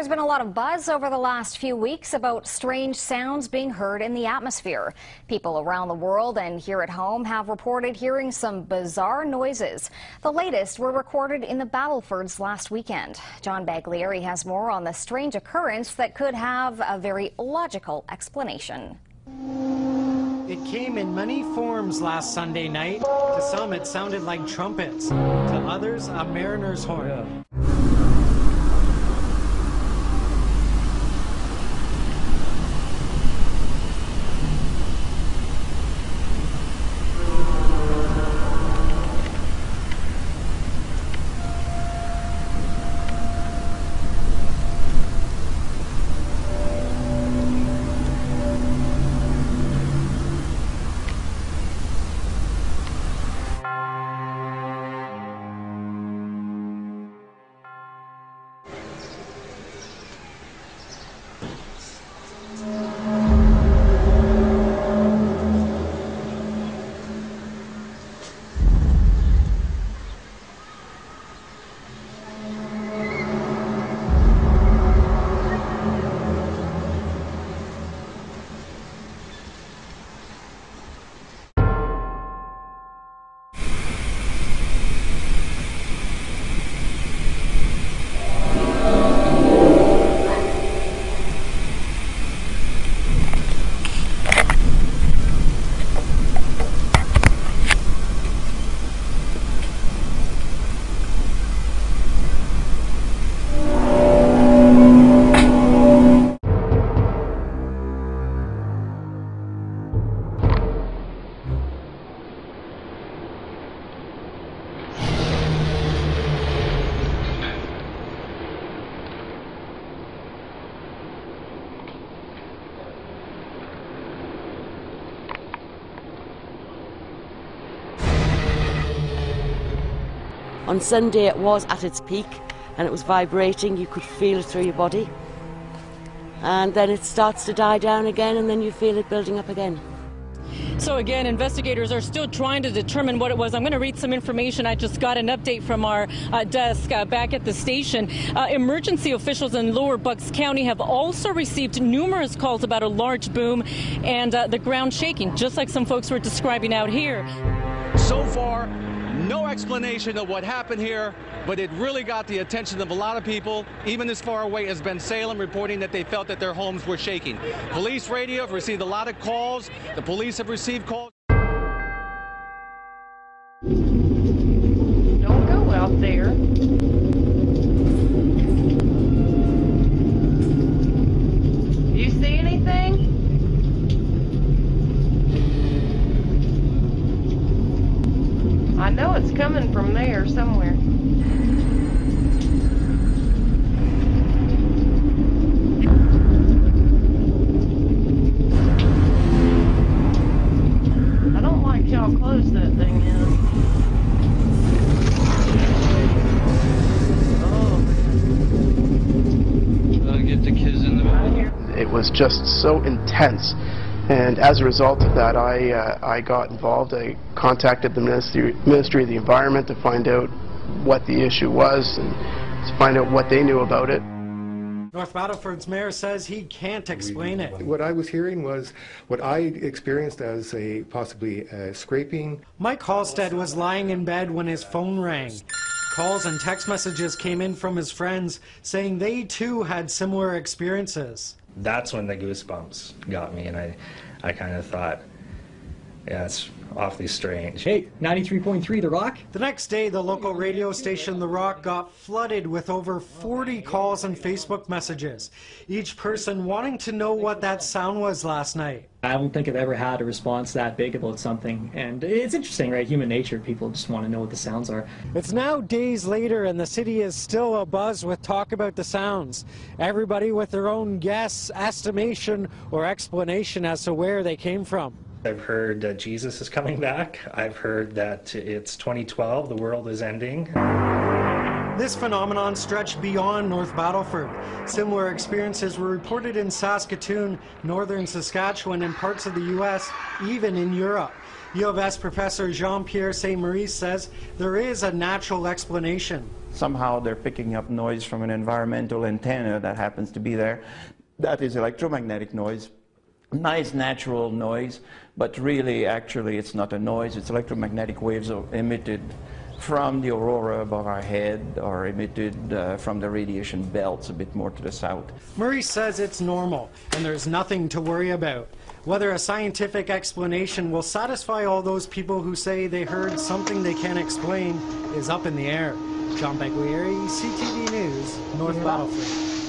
There's been a lot of buzz over the last few weeks about strange sounds being heard in the atmosphere. People around the world and here at home have reported hearing some bizarre noises. The latest were recorded in the Battlefords last weekend. John Baglieri has more on the strange occurrence that could have a very logical explanation. It came in many forms last Sunday night. To some, it sounded like trumpets. To others, a mariner's horn. Yeah. On Sunday it was at its peak and it was vibrating, you could feel it through your body. And then it starts to die down again and then you feel it building up again. So again, investigators are still trying to determine what it was. I'm going to read some information. I just got an update from our desk back at the station. Emergency officials in Lower Bucks County have also received numerous calls about a large boom and the ground shaking, just like some folks were describing out here. So far, no explanation of what happened here, but it really got the attention of a lot of people, even as far away as Ben Salem, reporting that they felt that their homes were shaking. Police radio have received a lot of calls. The police have received calls. Don't go out there. You see anything? I know it's coming from there somewhere. I don't like how close that thing is. Oh. That'll get the kids in the bed. It was just so intense. And as a result of that, I got involved. I contacted the Ministry of the Environment to find out what the issue was and to find out what they knew about it. North Battleford's mayor says he can't explain it. What I was hearing was what I experienced as possibly scraping. Mike Halstead was lying in bed when his phone rang. Calls and text messages came in from his friends saying they too had similar experiences. That's when the goosebumps got me, and I kind of thought, yeah, it's awfully strange. Hey, 93.3 The Rock? The next day, the local radio station The Rock got flooded with over 40 calls and Facebook messages, each person wanting to know what that sound was last night. I don't think I've ever had a response that big about something, and it's interesting, right? Human nature, people just want to know what the sounds are. It's now days later and the city is still abuzz with talk about the sounds. Everybody with their own guess, estimation, or explanation as to where they came from. I've heard that Jesus is coming back. I've heard that it's 2012, the world is ending. This phenomenon stretched beyond North Battleford. Similar experiences were reported in Saskatoon, northern Saskatchewan, and parts of the U.S., even in Europe. U of S professor Jean-Pierre St. Maurice says there is a natural explanation. somehow they're picking up noise from an environmental antenna that happens to be there. That is electromagnetic noise. Nice natural noise, but really, actually, it's not a noise. It's electromagnetic waves emitted from the aurora above our head, or emitted from the radiation belts a bit more to the south. Murray says it's normal, and there's nothing to worry about. Whether a scientific explanation will satisfy all those people who say they heard something they can't explain is up in the air. John Baglieri, CTV News, North Battleford.